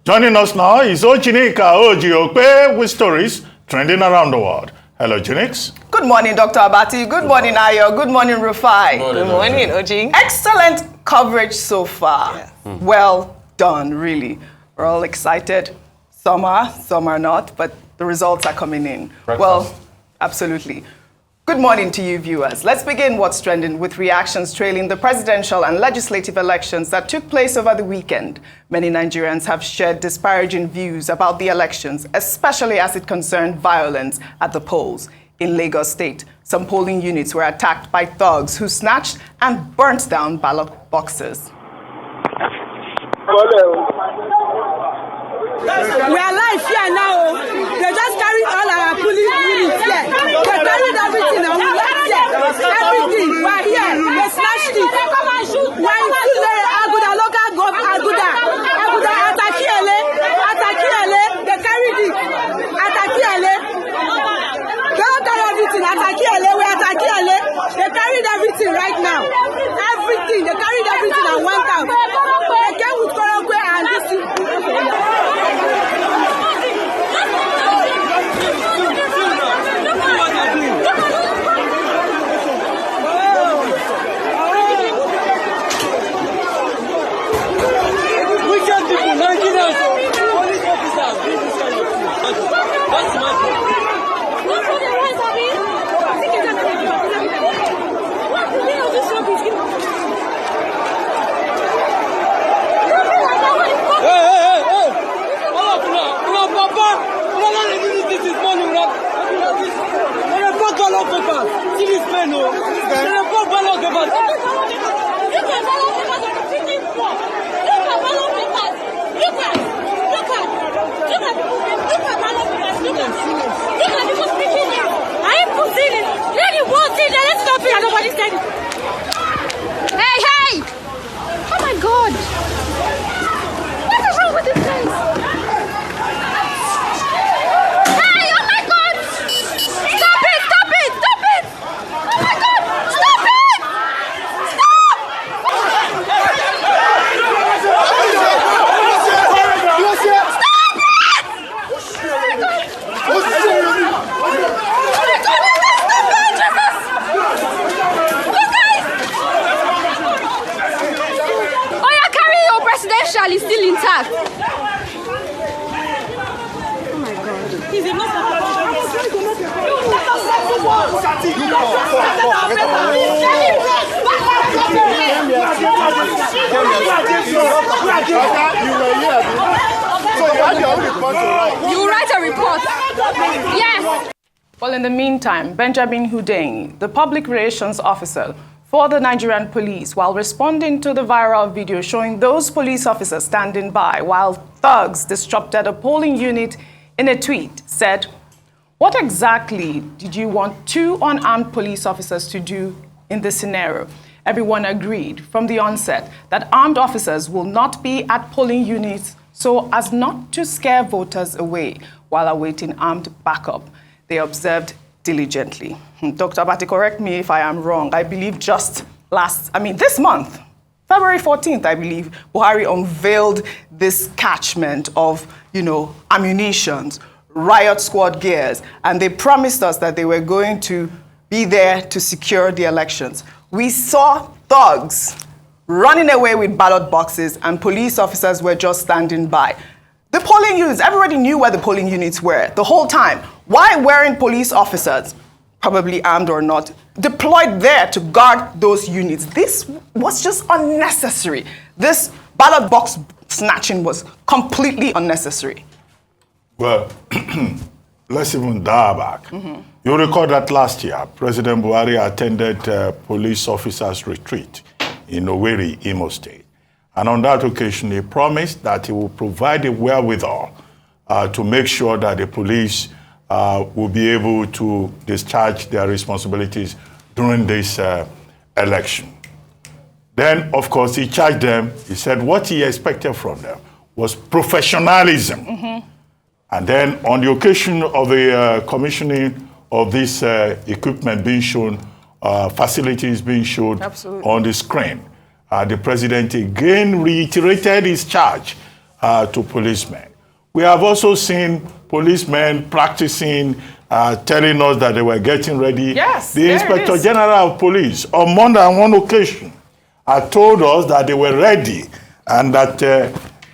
Joining us now is OjyOkpe with stories trending around the world. Hello, Jinx. Good morning, Dr. Abati. Good morning, Ayo. Good morning, Rufai. Good morning, Oji. Excellent coverage so far. Yeah. Well done, really. We're all excited. Some are not, but the results are coming in. Breakfast. Well, absolutely. Good morning to you, viewers. Let's begin what's trending with reactions trailing the presidential and legislative elections that took place over the weekend. Many Nigerians have shared disparaging views about the elections, especially as it concerned violence at the polls. In Lagos State, some polling units were attacked by thugs who snatched and burnt down ballot boxes. We are live here now. They just carried all our police units here. They carried everything and we left here. Everything. We are here. They snatched it. We are in Surulere, Aguda, local government, Aguda, Atakiele. They carried it. Atakiele. They all carry everything. Atakiele, we are Atakiele. They carried everything right now. Everything. They carried everything and went out. They came with Korokwe and this. Hey! Oh my God! What is wrong with this place? Hey! Oh my God! Stop it! Oh my God! Stop it! Is still intact. Oh my God. You write a report. Yes. Well, in the meantime, Benjamin Hundeyin, the public relations officer for the Nigerian police, while responding to the viral video showing those police officers standing by while thugs disrupted a polling unit, in a tweet said, "What exactly did you want two unarmed police officers to do in this scenario?" Everyone agreed from the onset that armed officers will not be at polling units so as not to scare voters away while awaiting armed backup. They observed diligently. Dr. Abati, correct me if I am wrong. I believe this month, February 14th, I believe, Buhari unveiled this catchment of, ammunitions, riot squad gears, and they promised us that they were going to be there to secure the elections. We saw thugs running away with ballot boxes and police officers were just standing by. The polling units, everybody knew where the polling units were the whole time. Why weren't police officers, probably armed or not, deployed there to guard those units? This was just unnecessary. This ballot box snatching was completely unnecessary. Well, let's even dial back. You recall that last year, President Buhari attended police officers' retreat in Owerri, Imo State. And on that occasion, he promised that he will provide the wherewithal to make sure that the police will be able to discharge their responsibilities during this election. Then, of course, he charged them. He said what he expected from them was professionalism. And then on the occasion of the commissioning of this equipment being shown, facilities being shown on the screen, the president again reiterated his charge to policemen. We have also seen policemen practicing, telling us that they were getting ready. Yes, the Inspector General of Police, on more than one occasion, had told us that they were ready and that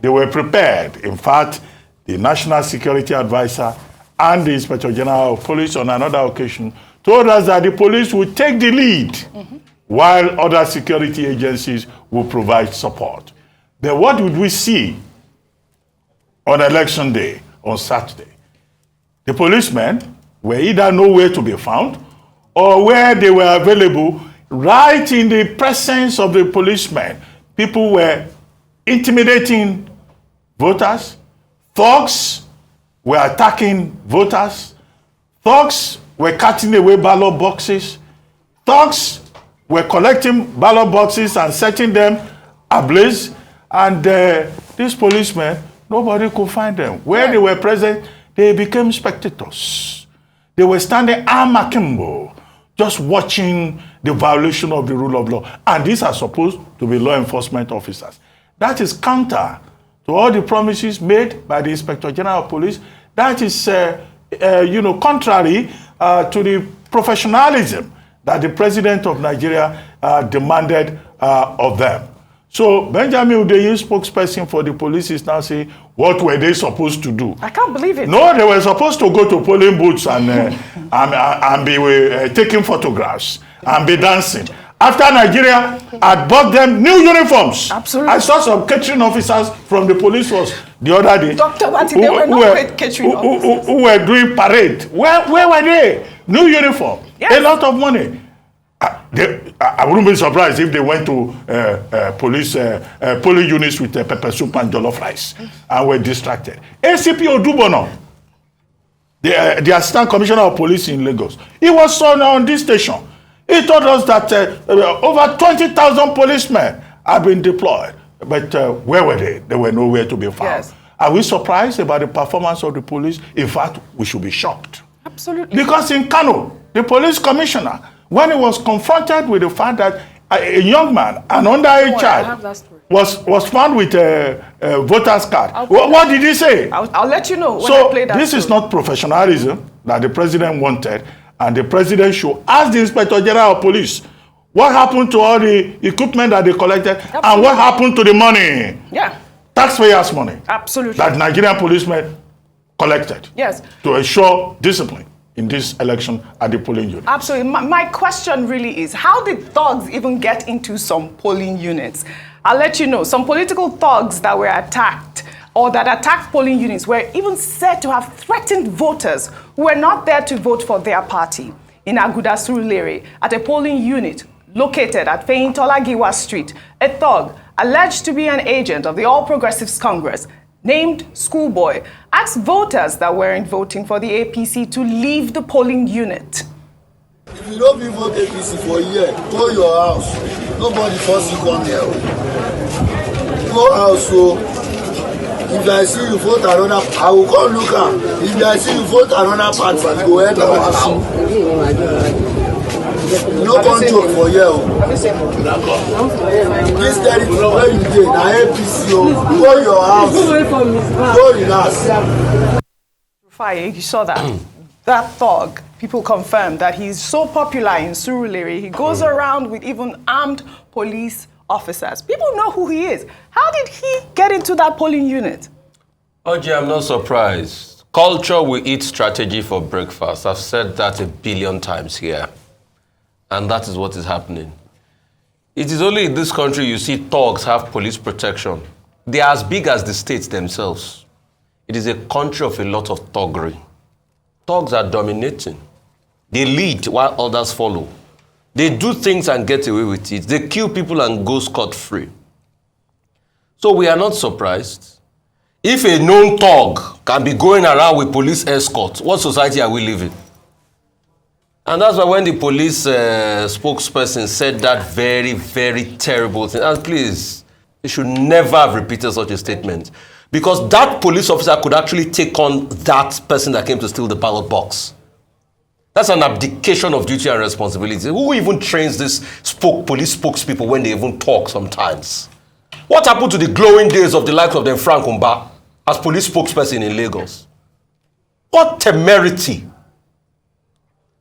they were prepared. In fact, the National Security Advisor and the Inspector General of Police on another occasion told us that the police would take the lead while other security agencies will provide support. Then what did we see on election day, on Saturday? The policemen were either nowhere to be found or where they were available, right in the presence of the policemen. People were intimidating voters. Thugs were attacking voters. Thugs were cutting away ballot boxes. Thugs were collecting ballot boxes and setting them ablaze. And these policemen, nobody could find them. Where they were present, they became spectators. They were standing arm akimbo, just watching the violation of the rule of law. And these are supposed to be law enforcement officers. That is counter to all the promises made by the Inspector General of Police. That is, contrary to the professionalism that the President of Nigeria demanded of them. So Benjamin Hundeyin, spokesperson for the police, is now saying, what were they supposed to do? I can't believe it. No, they were supposed to go to polling booths and be taking photographs and be dancing. After Nigeria had bought them new uniforms. Absolutely. I saw some catering officers from the police force the other day. Dr. Wati, they were not catering officers. Who were doing parade. Where were they? New uniform. Yes. A lot of money. I wouldn't be surprised if they went to polling units with pepper soup and jollof rice and were distracted. ACP Odubono, the Assistant Commissioner of Police in Lagos, he was on this station. He told us that over 20,000 policemen have been deployed. But where were they? They were nowhere to be found. Yes. Are we surprised about the performance of the police? In fact, we should be shocked. Absolutely. Because in Kano, the police commissioner, when he was confronted with the fact that a young man, an underage child, was found with a voter's card, what did he say? I'll let you know when I play that. So this is not professionalism that the president wanted, and the president should ask the Inspector General of Police what happened to all the equipment that they collected. Absolutely. And what happened to the money. Yeah. Taxpayers' money. Absolutely. That Nigerian policemen collected. Yes. To ensure discipline in this election at the polling unit. Absolutely. My question really is, how did thugs even get into some polling units? I'll let you know, some political thugs that were attacked or that attacked polling units were even said to have threatened voters who were not there to vote for their party. In Aguda Surulere, at a polling unit located at Fehintola Giwa Street, a thug alleged to be an agent of the All Progressives Congress, named Schoolboy, asked voters that weren't voting for the APC to leave the polling unit. If you don't vote APC for a year, go your house. Nobody force you come here. Go house, so if I see you vote another, I will come look at. If I see you vote another party, go ahead and house. No come joke for here. This territory where you dey, na APC. Go your house. Go relax. Fire, you saw that. That thug, people confirmed that he's so popular in Surulere. He goes around with even armed police officers. People know who he is. How did he get into that polling unit? Oji, I'm not surprised. Culture will eat strategy for breakfast. I've said that 1 billion times here. And that is what is happening. It is only in this country you see thugs have police protection. They are as big as the states themselves. It is a country of a lot of thuggery. Thugs are dominating. They lead while others follow. They do things and get away with it. They kill people and go scot-free. So we are not surprised. If a known thug can be going around with police escort, what society are we living? And that's why when the police spokesperson said that very, very terrible thing, and please, they should never have repeated such a statement. Because that police officer could actually take on that person that came to steal the ballot box. That's an abdication of duty and responsibility. Who even trains these police spokespeople when they even talk sometimes? What happened to the glowing days of the likes of the Frank Umba as police spokesperson in Lagos? What temerity!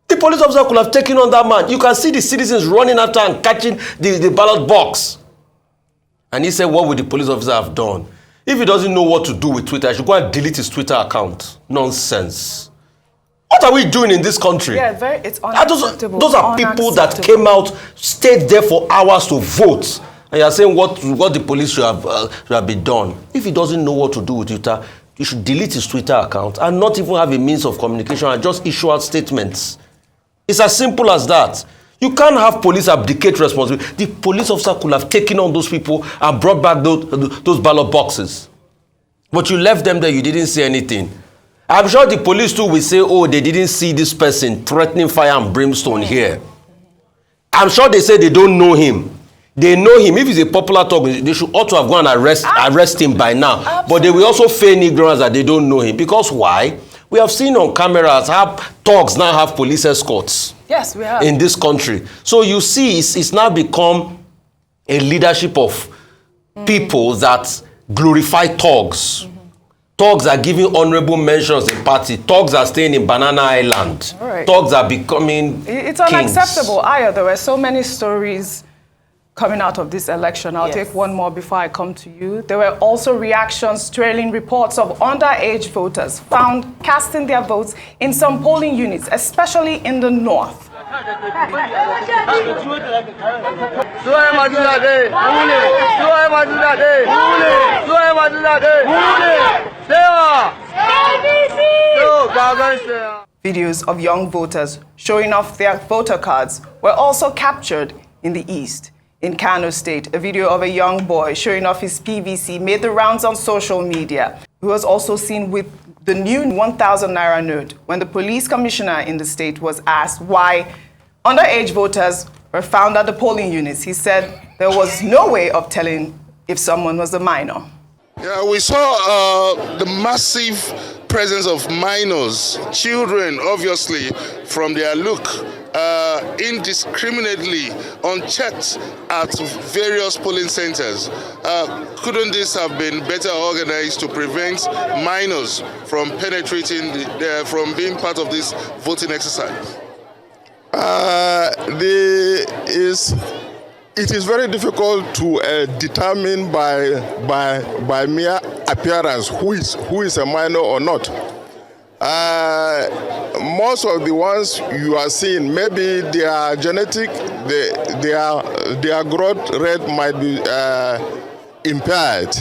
The police officer could have taken on that man. You can see the citizens running after and catching the ballot box. And he said, what would the police officer have done? If he doesn't know what to do with Twitter, he should go and delete his Twitter account. Nonsense. What are we doing in this country? Yeah, it's unacceptable. Those are people that came out, stayed there for hours to vote. And you're saying what the police should have been done. If he doesn't know what to do with Twitter, he should delete his Twitter account and not even have a means of communication and just issue out statements. It's as simple as that. You can't have police abdicate responsibility. The police officer could have taken on those people and brought back those ballot boxes. But you left them there, you didn't say anything. I'm sure the police too will say, oh, they didn't see this person threatening fire and brimstone here. I'm sure they say they don't know him. They know him. If he's a popular talk, they should ought to have gone and arrest him by now. Absolutely. But they will also feign ignorance that they don't know him. Because why? We have seen on cameras how thugs now have police escorts. Yes, we have. In this country. So you see, it's now become a leadership of people that glorify thugs. Thugs are giving honorable mentions in party. Thugs are staying in Banana Island. Right. Thugs are becoming It's unacceptable. There were so many stories coming out of this election. I'll take one more before I come to you. There were also reactions trailing reports of underage voters found casting their votes in some polling units, especially in the north. Videos of young voters showing off their voter cards were also captured in the east. In Kano State, a video of a young boy showing off his PVC made the rounds on social media. He was also seen with the new 1,000 naira note when the police commissioner in the state was asked why underage voters were found at the polling units. He said there was no way of telling if someone was a minor. Yeah, we saw the massive presence of minors, children, obviously, from their look, indiscriminately unchecked at various polling centers. Couldn't this have been better organized to prevent minors from penetrating, from being part of this voting exercise? It is very difficult to determine by mere appearance who is a minor or not. Most of the ones you are seeing, maybe their genetic, their growth rate might be impaired.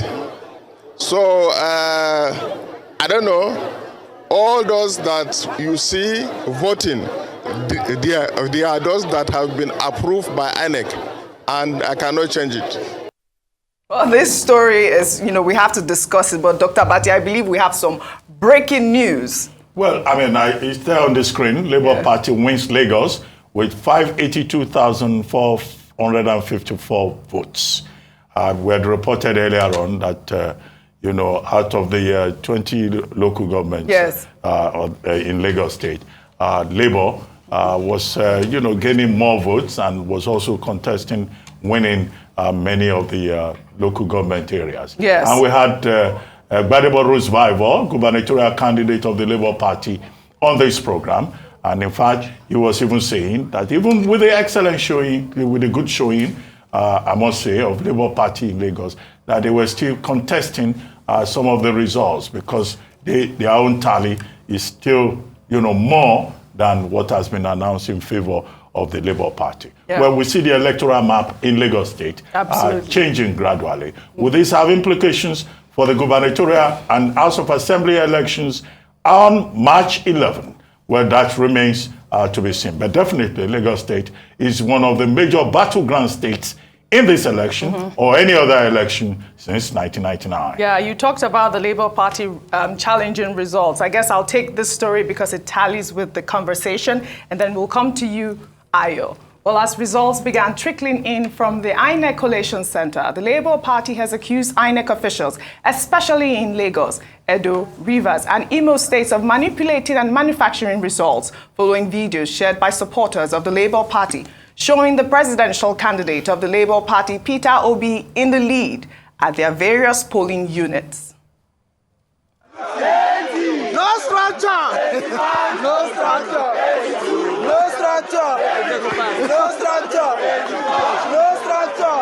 So I don't know. All those that you see voting, they are those that have been approved by INEC. And I cannot change it. Well, this story is, we have to discuss it, but Dr. Bati, I believe we have some breaking news. Well, it's there on the screen. Labour Party wins Lagos with 582,454 votes. We had reported earlier on that, out of the 20 local governments in Lagos State, Labour was gaining more votes and was also contesting winning many of the local government areas. Yes. And we had Gbadebo Rose-Vival, gubernatorial candidate of the Labour Party, on this program. And in fact, he was even saying that even with the excellent showing, with the good showing, I must say, of Labour Party in Lagos, that they were still contesting some of the results because their own tally is still, more than what has been announced in favor of the Labour Party. Yeah. Well, we see the electoral map in Lagos State changing gradually. Will this have implications for the gubernatorial and House of Assembly elections on March 11? Well, that remains to be seen. But definitely, Lagos State is one of the major battleground states in this election or any other election since 1999. Yeah, you talked about the Labour Party challenging results. I guess I'll take this story because it tallies with the conversation, and then we'll come to you, Ayo. Well, as results began trickling in from the INEC Collation Center, the Labour Party has accused INEC officials, especially in Lagos, Edo, Rivers, and Imo states, of manipulating and manufacturing results following videos shared by supporters of the Labour Party showing the presidential candidate of the Labour Party, Peter Obi, in the lead at their various polling units. No structure! No structure! No structure! No structure! No structure!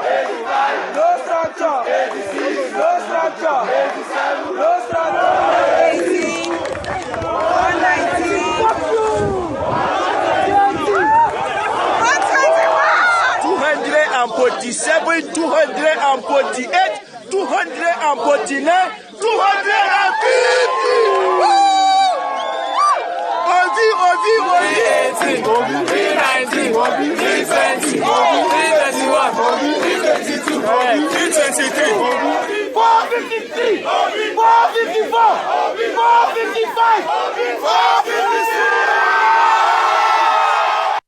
No structure! No structure! No structure! 18, 119, 247, 248, 249, 250! Oji, 319, 320, 321, 322, 323, 453, 454, 455, 456!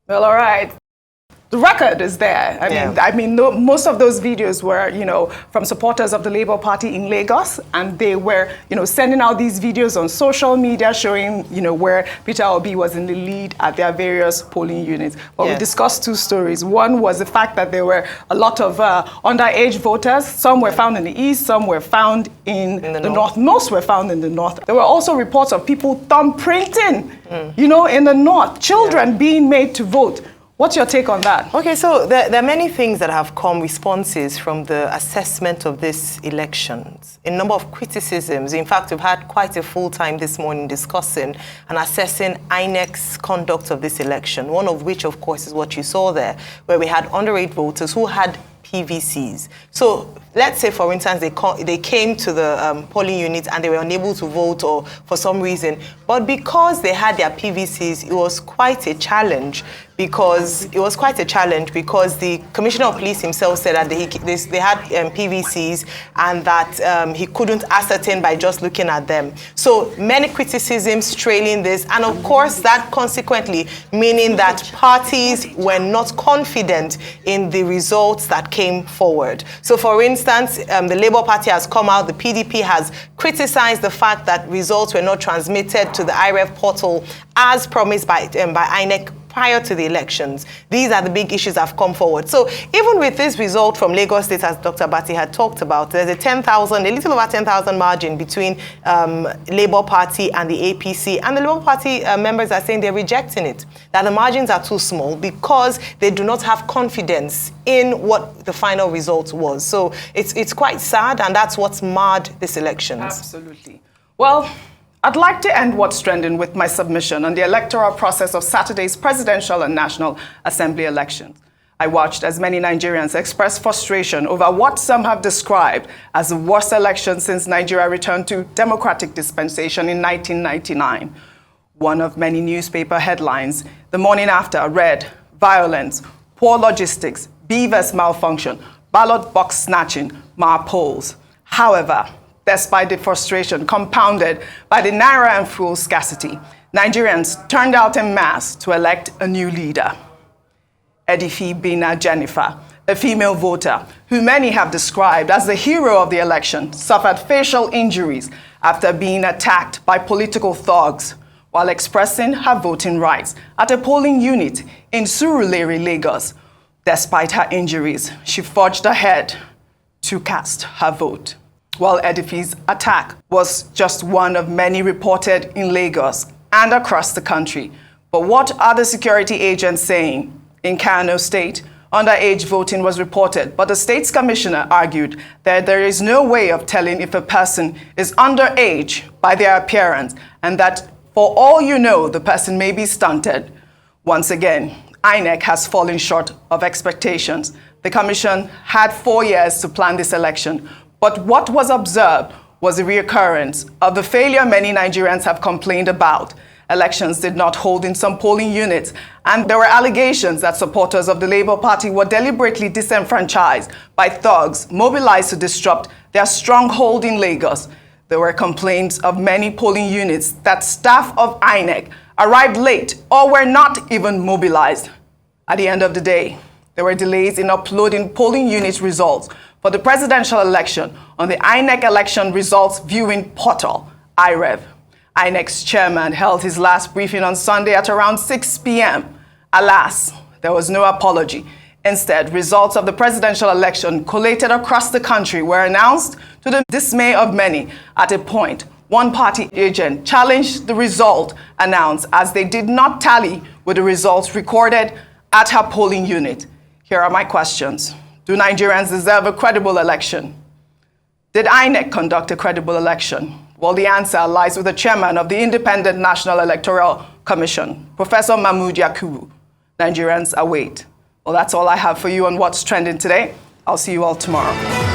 Well, all right. The record is there. I mean, most of those videos were, from supporters of the Labour Party in Lagos, and they were, sending out these videos on social media showing, where Peter Obi was in the lead at their various polling units. But we discussed two stories. One was the fact that there were a lot of underage voters. Some were found in the east, some were found in the north. Most were found in the north. There were also reports of people thumbprinting, in the north, children being made to vote. What's your take on that? Okay, so there are many things that have come, responses from the assessment of these elections. A number of criticisms. In fact, we've had quite a full time this morning discussing and assessing INEC's conduct of this election, one of which, of course, is what you saw there, where we had underage voters who had PVCs. So let's say, for instance, they came to the polling unit and they were unable to vote or for some reason. But because they had their PVCs, it was quite a challenge because the Commissioner of Police himself said that they had PVCs and that he couldn't ascertain by just looking at them. So many criticisms trailing this, and of course that consequently meaning that parties were not confident in the results that came forward. So for instance, the Labour Party has come out, the PDP has criticized the fact that results were not transmitted to the IREV portal as promised by INEC prior to the elections. These are the big issues that have come forward. So even with this result from Lagos State, as Dr. Bati had talked about, there's a little over 10,000 margin between Labour Party and the APC. And the Labour Party members are saying they're rejecting it, that the margins are too small because they do not have confidence in what the final result was. So it's quite sad, and that's what's marred this elections. Absolutely. Well, I'd like to end What's Trending with my submission on the electoral process of Saturday's presidential and National Assembly elections. I watched as many Nigerians express frustration over what some have described as the worst election since Nigeria returned to democratic dispensation in 1999. One of many newspaper headlines the morning after read, violence, poor logistics, beavers malfunction, ballot box snatching, polls. However, despite the frustration compounded by the naira and fuel scarcity, Nigerians turned out en masse to elect a new leader. Edifi Bina Jennifer, a female voter who many have described as the hero of the election, suffered facial injuries after being attacked by political thugs while expressing her voting rights at a polling unit in Surulere, Lagos. Despite her injuries, she forged ahead to cast her vote. While Edifi's attack was just one of many reported in Lagos and across the country. But what are the security agents saying? In Kano State, underage voting was reported, but the state's commissioner argued that there is no way of telling if a person is underage by their appearance, and that for all you know, the person may be stunted. Once again, INEC has fallen short of expectations. The commission had 4 years to plan this election, but what was observed was a reoccurrence of the failure many Nigerians have complained about. Elections did not hold in some polling units, and there were allegations that supporters of the Labour Party were deliberately disenfranchised by thugs mobilized to disrupt their stronghold in Lagos. There were complaints of many polling units that staff of INEC arrived late or were not even mobilized. At the end of the day, there were delays in uploading polling unit results for the presidential election on the INEC election results viewing portal, IREV. INEC's chairman held his last briefing on Sunday at around 6 p.m. Alas, there was no apology. Instead, results of the presidential election collated across the country were announced to the dismay of many. At a point, one party agent challenged the result announced as they did not tally with the results recorded at her polling unit. Here are my questions. Do Nigerians deserve a credible election? Did INEC conduct a credible election? Well, the answer lies with the chairman of the Independent National Electoral Commission, Professor Mahmood Yakubu. Nigerians await. Well, that's all I have for you on What's Trending today. I'll see you all tomorrow.